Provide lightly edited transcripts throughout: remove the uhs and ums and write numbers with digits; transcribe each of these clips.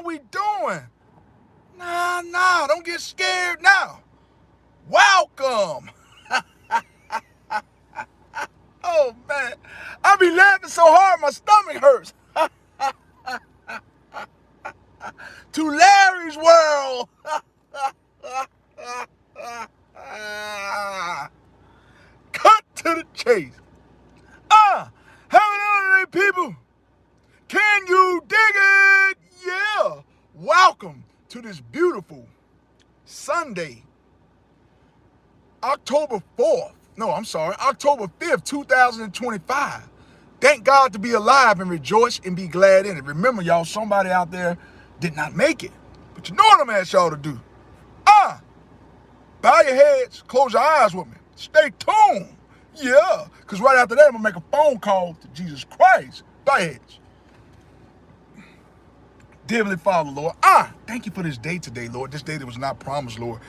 we doing? Nah, don't get scared now. Welcome. Oh, man. I be laughing so hard my stomach hurts. To Larry's World. Cut to the chase. How are they, people? Can you dig it? Yeah. Welcome to this beautiful Sunday, October 4th. No, I'm sorry, October 5th, 2025. Thank God to be alive and rejoice and be glad in it. Remember, y'all, somebody out there did not make it. But you know what I'm asking y'all to do. Bow your heads, close your eyes with me. Stay tuned. Yeah, because right after that, I'm going to make a phone call to Jesus Christ. Bow your heads. Dear Heavenly Father, Lord, thank you for this day today, Lord. This day that was not promised, Lord.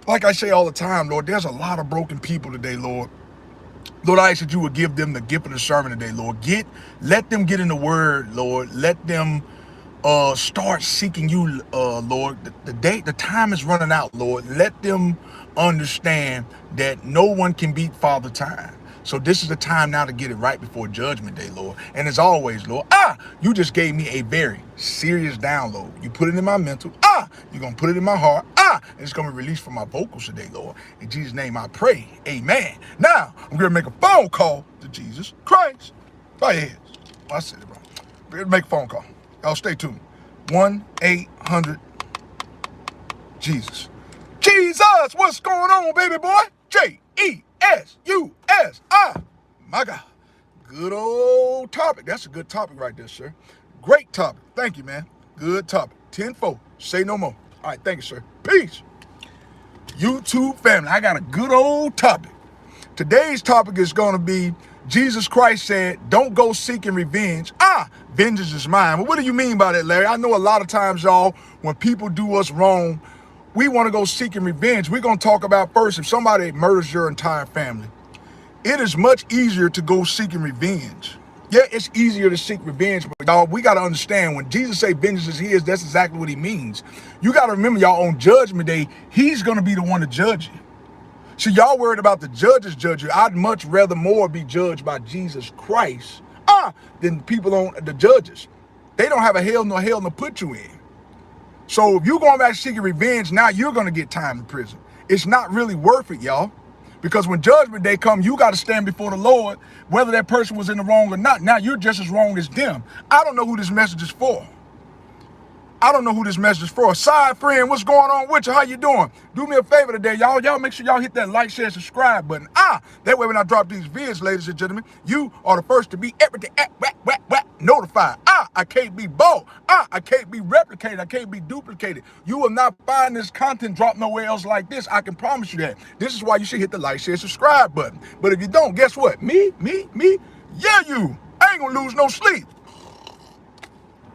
Like I say all the time, Lord, there's a lot of broken people today, Lord. Lord, I ask that you would give them the gift of the sermon today, Lord. Let them get in the word, Lord. Let them start seeking you, Lord. The time is running out, Lord. Let them understand that no one can beat Father Time. So this is the time now to get it right before Judgment Day, Lord. And as always, Lord, you just gave me a very serious download. You put it in my mental. You're going to put it in my heart. And it's going to be released from my vocals today, Lord. In Jesus' name I pray. Amen. Now, I'm going to make a phone call to Jesus Christ. Bow your heads. I said it wrong. We're going to make a phone call. Y'all stay tuned. 1-800 Jesus. Jesus, what's going on, baby boy? Jesus. My God. Good old topic. That's a good topic right there, sir. Great topic. Thank you, man. Good topic. 10-4. Say no more. All right, thank you, sir. Peace. YouTube family, I got a good old topic. Today's topic is going to be Jesus Christ said, don't go seeking revenge. Vengeance is mine. Well, what do you mean by that, Larry? I know a lot of times, y'all, when people do us wrong, we want to go seeking revenge. We're going to talk about first, if somebody murders your entire family, it is much easier to go seeking revenge. Yeah, it's easier to seek revenge, but y'all, we got to understand when Jesus say vengeance is his, that's exactly what he means. You got to remember, y'all, on Judgment Day, he's going to be the one to judge you. See, y'all worried about the judges judge you. I'd much rather more be judged by Jesus Christ than people on the judges. They don't have a hell to put you in. So if you're going back seeking revenge, now you're going to get time in prison. It's not really worth it, y'all. Because when Judgment Day comes, you got to stand before the Lord, whether that person was in the wrong or not. Now you're just as wrong as them. I don't know who this message is for. Side friend, what's going on with you? How you doing? Do me a favor today, y'all. Y'all make sure y'all hit that like, share, subscribe button. That way when I drop these vids, ladies and gentlemen, you are the first to be everything notified. I can't be bought. I can't be replicated. I can't be duplicated. You will not find this content drop nowhere else like this. I can promise you that. This is why you should hit the like, share, subscribe button. But if you don't, guess what? Me? Yeah, you. I ain't gonna lose no sleep.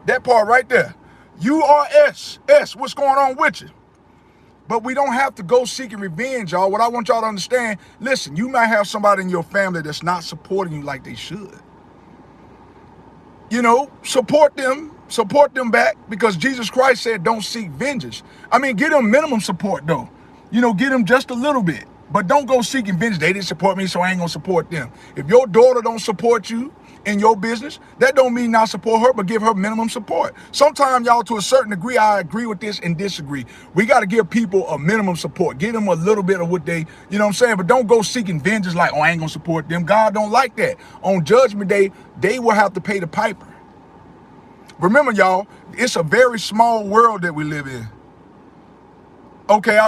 That part right there. URS, what's going on with you? But we don't have to go seeking revenge, y'all. What I want y'all to understand, listen, you might have somebody in your family that's not supporting you like they should. You know, support them back, because Jesus Christ said don't seek vengeance. I mean, give them minimum support though. You know, give them just a little bit, but don't go seeking vengeance. They didn't support me, so I ain't gonna support them. If your daughter don't support you in your business, that don't mean not support her, but give her minimum support. Sometimes, y'all, to a certain degree, I agree with this and disagree. We got to give people a minimum support. Give them a little bit of what they, you know what I'm saying? But don't go seeking vengeance like, I ain't gonna support them. God don't like that. On Judgment Day, they will have to pay the piper. Remember, y'all, it's a very small world that we live in. Okay,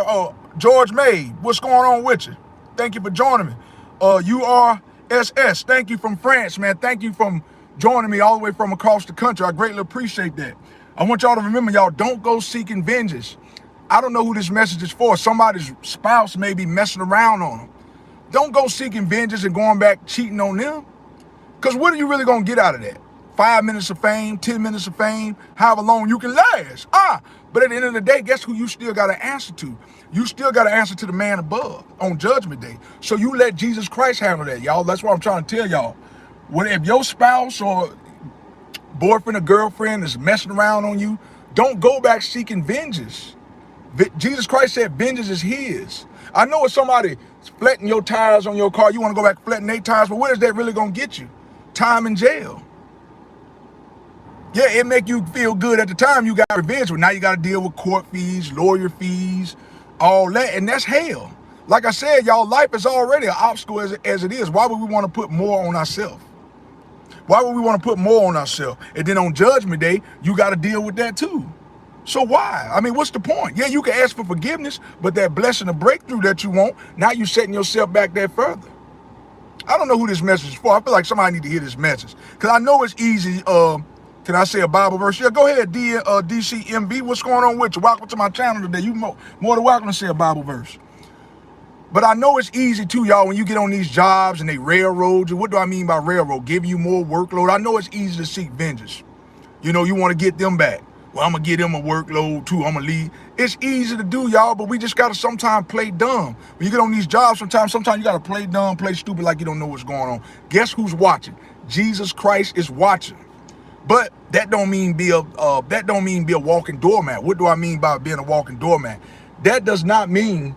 George May, what's going on with you? Thank you for joining me. URSS, thank you from France, man. Thank you from joining me all the way from across the country. I greatly appreciate that. I want y'all to remember, y'all, don't go seeking vengeance. I don't know who this message is for. Somebody's spouse may be messing around on them. Don't go seeking vengeance and going back cheating on them. Because what are you really going to get out of that? 5 minutes of fame, 10 minutes of fame, however long you can last. But at the end of the day, guess who you still got to answer to? You still got to answer to the man above on Judgment Day. So you let Jesus Christ handle that, y'all. That's what I'm trying to tell y'all. If your spouse or boyfriend or girlfriend is messing around on you, Don't go back seeking vengeance. Jesus Christ said vengeance is his. I know if somebody flattening your tires on your car, you want to go back flattening their tires, but what is that really going to get you? Time in jail. Yeah, it make you feel good at the time you got revenge, but now you got to deal with court fees, lawyer fees, all that, and that's hell. Like I said, y'all, life is already an obstacle as it is. Why would we want to put more on ourselves? Why would we want to put more on ourselves? And then on Judgment Day, you got to deal with that too. So why? I mean, what's the point? Yeah, you can ask for forgiveness, but that blessing, the breakthrough that you want, now you're setting yourself back there further. I don't know who this message is for. I feel like somebody need to hear this message. Because I know it's easy. Can I say a Bible verse? Yeah, go ahead, DCMB. What's going on with you? Welcome to my channel today. You more than welcome to say a Bible verse. But I know it's easy too, y'all, when you get on these jobs and they railroad you. What do I mean by railroad? Give you more workload. I know it's easy to seek vengeance. You know, you want to get them back. Well, I'm going to get them a workload too. I'm going to leave. It's easy to do, y'all, but we just got to sometimes play dumb. When you get on these jobs, sometimes you got to play dumb, play stupid like you don't know what's going on. Guess who's watching? Jesus Christ is watching. But that don't mean be a walking doormat. What do I mean by being a walking doormat? That does not mean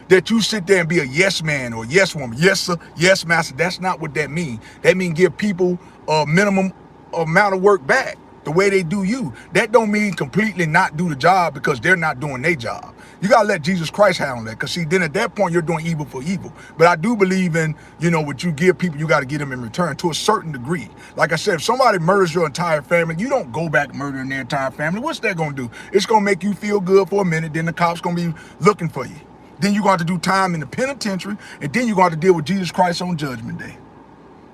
that you sit there and be a yes man or yes woman, yes sir, yes master. That's not what that means. That means give people a minimum amount of work back the way they do you. That don't mean completely not do the job because they're not doing their job. You got to let Jesus Christ handle that, because see, then at that point, you're doing evil for evil. But I do believe in, you know, what you give people, you got to get them in return to a certain degree. Like I said, if somebody murders your entire family, you don't go back murdering their entire family. What's that going to do? It's going to make you feel good for a minute. Then the cops going to be looking for you. Then you're going to have to do time in the penitentiary, and then you're going to have to deal with Jesus Christ on Judgment Day.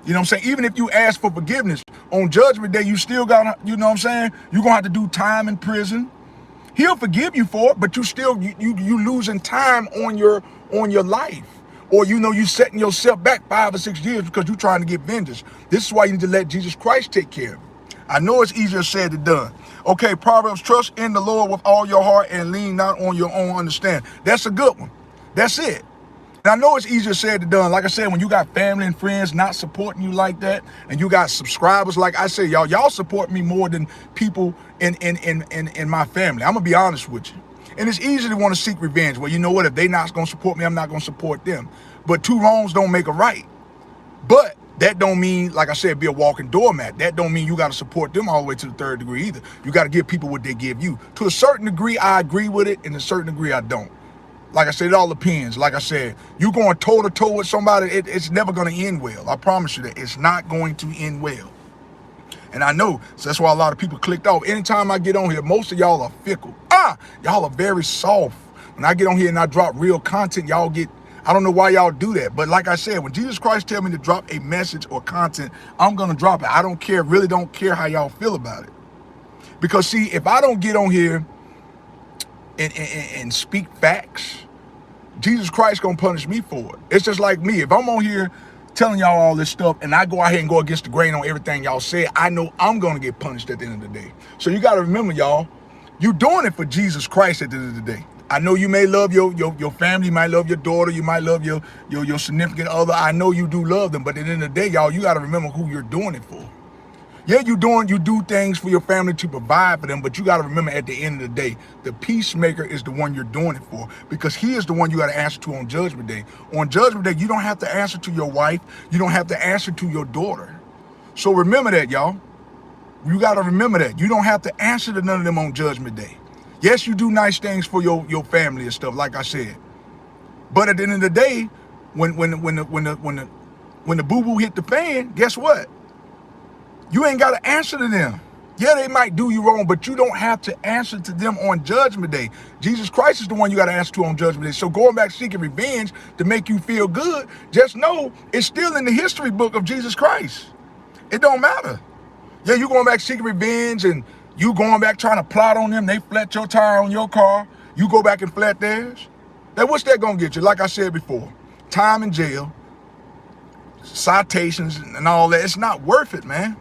You know what I'm saying? Even if you ask for forgiveness on Judgment Day, you still got to, you know what I'm saying? You're going to have to do time in prison. He'll forgive you for it, but you still, you losing time on your life. Or, you know, you setting yourself back 5 or 6 years because you're trying to get vengeance. This is why you need to let Jesus Christ take care of it. I know it's easier said than done. Okay, Proverbs, trust in the Lord with all your heart and lean not on your own understanding. That's a good one. That's it. And I know it's easier said than done. Like I said, when you got family and friends not supporting you like that, and you got subscribers, like I say, y'all support me more than people in my family. I'm gonna be honest with you. And it's easy to want to seek revenge. Well, you know what? If they not gonna support me, I'm not gonna support them. But two wrongs don't make a right. But that don't mean, like I said, be a walking doormat. That don't mean you got to support them all the way to the third degree either. You got to give people what they give you. To a certain degree, I agree with it. And to a certain degree, I don't. Like I said, it all depends. Like I said, you going toe-to-toe with somebody, it's never going to end well. I promise you that. It's not going to end well. And I know, so that's why a lot of people clicked off. Anytime I get on here, most of y'all are fickle. Y'all are very soft. When I get on here and I drop real content, y'all get, I don't know why y'all do that. But like I said, when Jesus Christ tell me to drop a message or content, I'm going to drop it. I don't care, really don't care how y'all feel about it. Because see, if I don't get on here and speak facts, Jesus Christ gonna punish me for it. It's just like me. If I'm on here telling y'all all this stuff and I go out here and go against the grain on everything y'all said, I know I'm gonna get punished at the end of the day. So you gotta remember, y'all, you doing it for Jesus Christ at the end of the day. I know you may love your family, you might love your daughter, you might love your significant other. I know you do love them, but at the end of the day, y'all, you gotta remember who you're doing it for. Yeah, you do things for your family to provide for them, but you got to remember at the end of the day, the peacemaker is the one you're doing it for, because he is the one you got to answer to on Judgment Day. On Judgment Day, you don't have to answer to your wife. You don't have to answer to your daughter. So remember that, y'all. You got to remember that. You don't have to answer to none of them on Judgment Day. Yes, you do nice things for your family and stuff, like I said. But at the end of the day, when the boo-boo hit the fan, guess what? You ain't got to answer to them. Yeah, they might do you wrong, but you don't have to answer to them on Judgment Day. Jesus Christ is the one you got to answer to on Judgment Day. So going back seeking revenge to make you feel good, just know it's still in the history book of Jesus Christ. It don't matter. Yeah, you going back seeking revenge and you going back trying to plot on them. They flat your tire on your car. You go back and flat theirs. Now, what's that going to get you? Like I said before, time in jail, citations and all that. It's not worth it, man.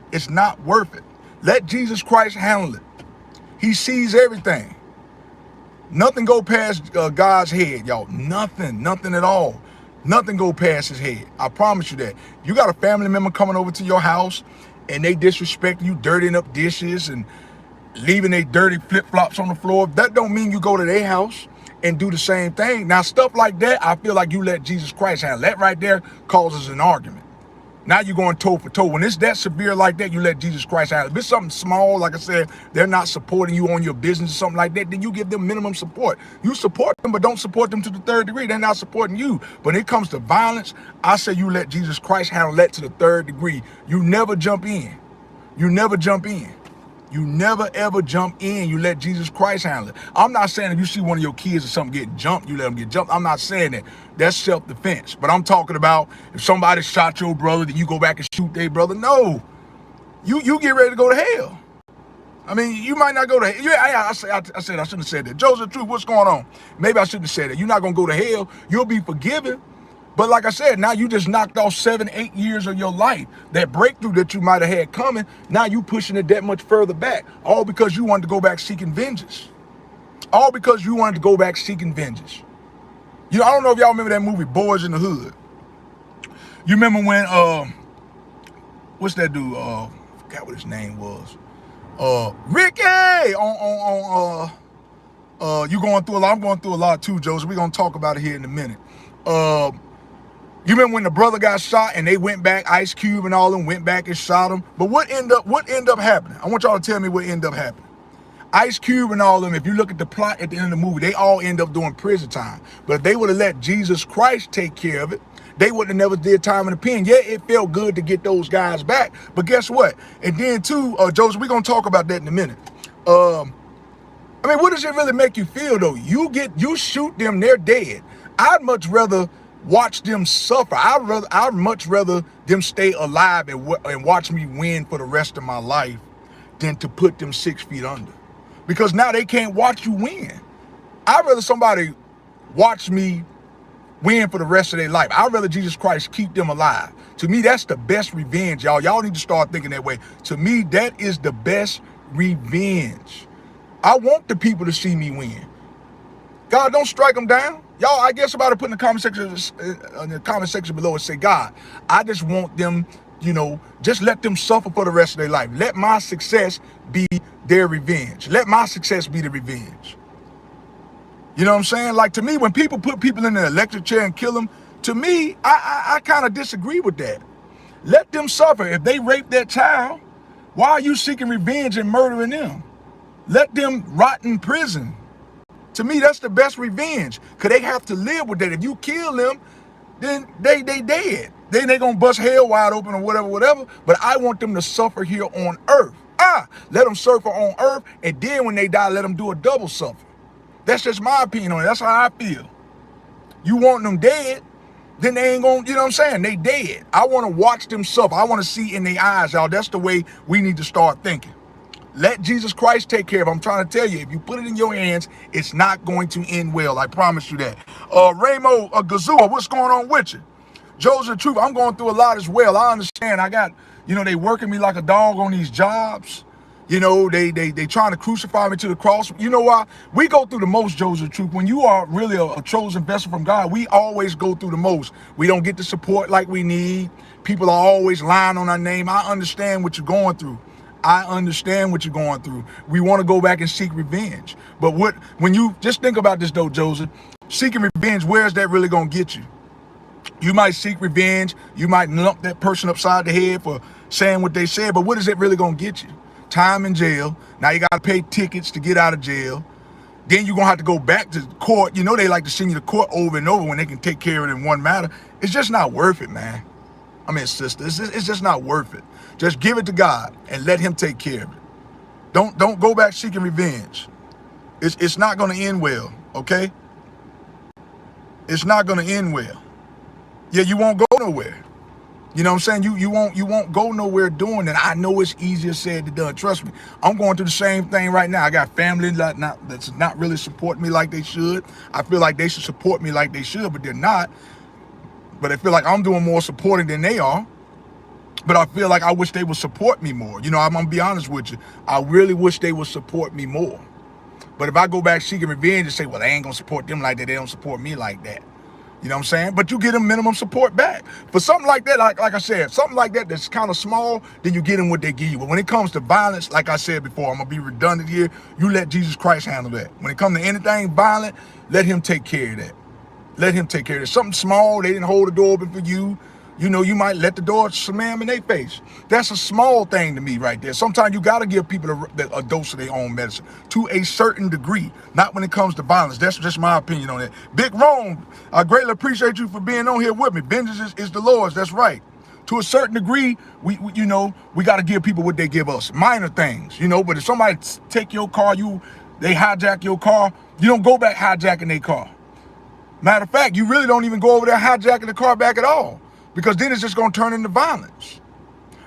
It's not worth it. Let Jesus Christ handle it. He sees everything. Nothing go past God's head, y'all. Nothing at all. Nothing go past his head. I promise you that. You got a family member coming over to your house and they disrespect you, dirtying up dishes and leaving their dirty flip-flops on the floor. That don't mean you go to their house and do the same thing. Now, stuff like that, I feel like you let Jesus Christ handle. That right there causes an argument. Now you're going toe for toe. When it's that severe like that, you let Jesus Christ handle. If it's something small, like I said, they're not supporting you on your business or something like that, then you give them minimum support. You support them, but don't support them to the third degree. They're not supporting you. But when it comes to violence, I say you let Jesus Christ handle that to the third degree. You never jump in. You never jump in. You never ever jump in. You let Jesus Christ handle it. I'm not saying if you see one of your kids or something get jumped, you let them get jumped. I'm not saying that. That's self-defense. But I'm talking about if somebody shot your brother, then you go back and shoot their brother. No. You get ready to go to hell. I mean, you might not go to hell. Yeah, I said I shouldn't have said that. Joseph Truth, what's going on? Maybe I shouldn't have said that. You're not going to go to hell. You'll be forgiven. But like I said, now you just knocked off 7, 8 years of your life. That breakthrough that you might have had coming, now you pushing it that much further back. All because you wanted to go back seeking vengeance. All because you wanted to go back seeking vengeance. You know, I don't know if y'all remember that movie, Boys in the Hood. You remember when, what's that dude? I forgot what his name was. Ricky! You going through a lot. I'm going through a lot too, Joseph. We're going to talk about it here in a minute. You remember when the brother got shot and they went back, Ice Cube and all them went back and shot him? But what ended up happening? I want y'all to tell me what ended up happening. Ice Cube and all them, if you look at the plot at the end of the movie, they all end up doing prison time. But if they would have let Jesus Christ take care of it, they would have never did time in the pen. Yeah, it felt good to get those guys back. But guess what? And then too, Joseph, we're going to talk about that in a minute. I mean, what does it really make you feel though? You shoot them, they're dead. I'd much rather watch them suffer. I'd much rather them stay alive and watch me win for the rest of my life than to put them 6 feet under. Because now they can't watch you win. I'd rather somebody watch me win for the rest of their life. I'd rather Jesus Christ keep them alive. To me, that's the best revenge, y'all. Y'all need to start thinking that way. To me, that is the best revenge. I want the people to see me win. God, don't strike them down. Y'all, I guess somebody put in the comment section below and say, God, I just want them, you know, just let them suffer for the rest of their life. Let my success be their revenge. Let my success be the revenge. You know what I'm saying? Like, to me, when people put people in the electric chair and kill them, to me, I kind of disagree with that. Let them suffer. If they rape that child, why are you seeking revenge and murdering them? Let them rot in prison. To me, that's the best revenge, because they have to live with that. If you kill them, then they dead. Then they gonna bust hell wide open or whatever. But I want them to suffer here on earth. Let them suffer on earth, and then when they die, let them do a double suffer. That's just my opinion on it. That's how I feel. You want them dead, then they ain't gonna, you know what I'm saying? They dead. I want to watch them suffer. I want to see in their eyes, y'all. That's the way we need to start thinking. Let Jesus Christ take care of it. I'm trying to tell you, if you put it in your hands, it's not going to end well. I promise you that. Ramo Gazua, what's going on with you? Joseph Truth, I'm going through a lot as well. I understand. I got, you know, they working me like a dog on these jobs. You know, they trying to crucify me to the cross. You know why? We go through the most, Joseph Truth. When you are really a chosen vessel from God, we always go through the most. We don't get the support like we need. People are always lying on our name. I understand what you're going through. I understand what you're going through. We want to go back and seek revenge. But when you just think about this though, Joseph, seeking revenge, where's that really going to get you? You might seek revenge. You might lump that person upside the head for saying what they said. But what is it really going to get you? Time in jail. Now you got to pay tickets to get out of jail. Then you're going to have to go back to court. You know, they like to send you to court over and over when they can take care of it in one matter. It's just not worth it, man. I mean, sister, it's just not worth it. Just give it to God and let him take care of it. Don't go back seeking revenge. It's not going to end well, okay? It's not going to end well. Yeah, you won't go nowhere. You know what I'm saying? You won't go nowhere doing that. I know it's easier said than done. Trust me. I'm going through the same thing right now. I got family that's not really supporting me like they should. I feel like they should support me like they should, but they're not. But I feel like I'm doing more supporting than they are. But I feel like I wish they would support me more. You know, I'm gonna be honest with you. I really wish they would support me more. But if I go back seeking revenge and say, well, they ain't gonna support them like that, they don't support me like that. You know what I'm saying? But you get them minimum support back. For something like that, like I said, something like that that's kind of small, then you get them what they give you. But when it comes to violence, like I said before, I'm going to be redundant here, you let Jesus Christ handle that. When it comes to anything violent, let him take care of that. Let him take care of it. Something small, they didn't hold the door open for you. You know, you might let the door slam in their face. That's a small thing to me right there. Sometimes you got to give people a dose of their own medicine to a certain degree, not when it comes to violence. That's just my opinion on that. Big Rome, I greatly appreciate you for being on here with me. Vengeance is the Lord's. That's right. To a certain degree, we got to give people what they give us. Minor things, but if somebody take your car, they hijack your car, you don't go back hijacking their car. Matter of fact, you really don't even go over there hijacking the car back at all, because then it's just going to turn into violence.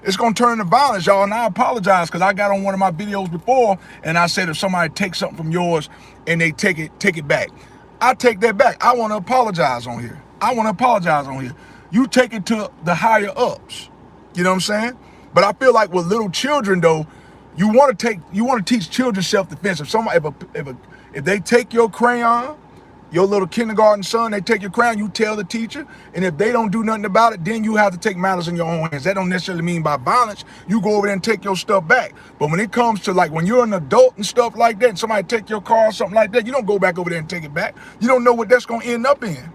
It's going to turn into violence, y'all. And I apologize because I got on one of my videos before and I said if somebody takes something from yours and they take it back. I take that back. I want to apologize on here. You take it to the higher ups. You know what I'm saying? But I feel like with little children, though, you want to teach children self-defense. If they take your crayon, your little kindergarten son, they take your crayon, you tell the teacher, and if they don't do nothing about it, then you have to take matters in your own hands. That don't necessarily mean by violence. You go over there and take your stuff back. But when it comes to like when you're an adult and stuff like that, and somebody take your car or something like that, you don't go back over there and take it back. You don't know what that's going to end up in.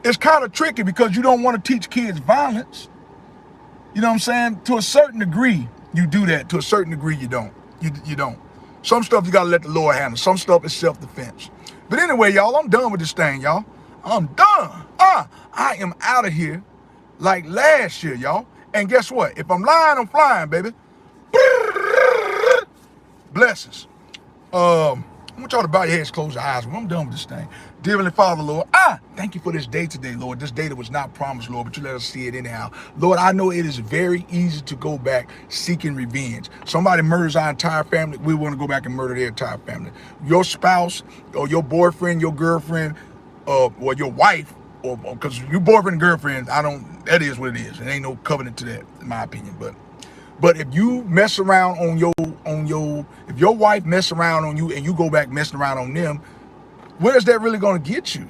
It's kind of tricky because you don't want to teach kids violence. You know what I'm saying? To a certain degree, you do that. To a certain degree, you don't. You don't. Some stuff you got to let the Lord handle. Some stuff is self-defense. But anyway, y'all, I'm done with this thing, y'all. I'm done. I am out of here like last year, y'all. And guess what? If I'm lying, I'm flying, baby. Blessings. I want y'all to bow your heads, close your eyes when I'm done with this thing. Dear Heavenly Father, Lord, thank you for this day today, Lord. This day that was not promised, Lord, but you let us see it anyhow. Lord, I know it is very easy to go back seeking revenge. Somebody murders our entire family, we want to go back and murder their entire family. Your spouse or your boyfriend, your girlfriend, or your wife, or because your boyfriend and girlfriend, that is what it is. It ain't no covenant to that, in my opinion, But if you mess around if your wife mess around on you and you go back messing around on them, where's that really going to get you?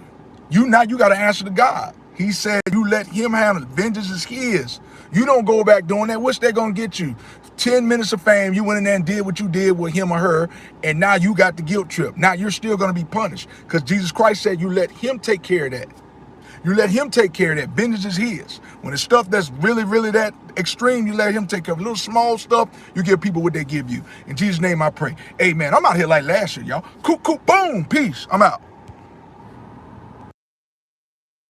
You got to answer to God. He said you let him handle it. Vengeance is his. You don't go back doing that. What's that going to get you? 10 minutes of fame. You went in there and did what you did with him or her, and now you got the guilt trip. Now you're still going to be punished because Jesus Christ said you let him take care of that. You let him take care of that. Vengeance is his. When it's stuff that's really, really that extreme, you let him take care of it. Little small stuff, you give people what they give you. In Jesus' name I pray. Amen. I'm out here like last year, y'all. Coop, boom, peace. I'm out.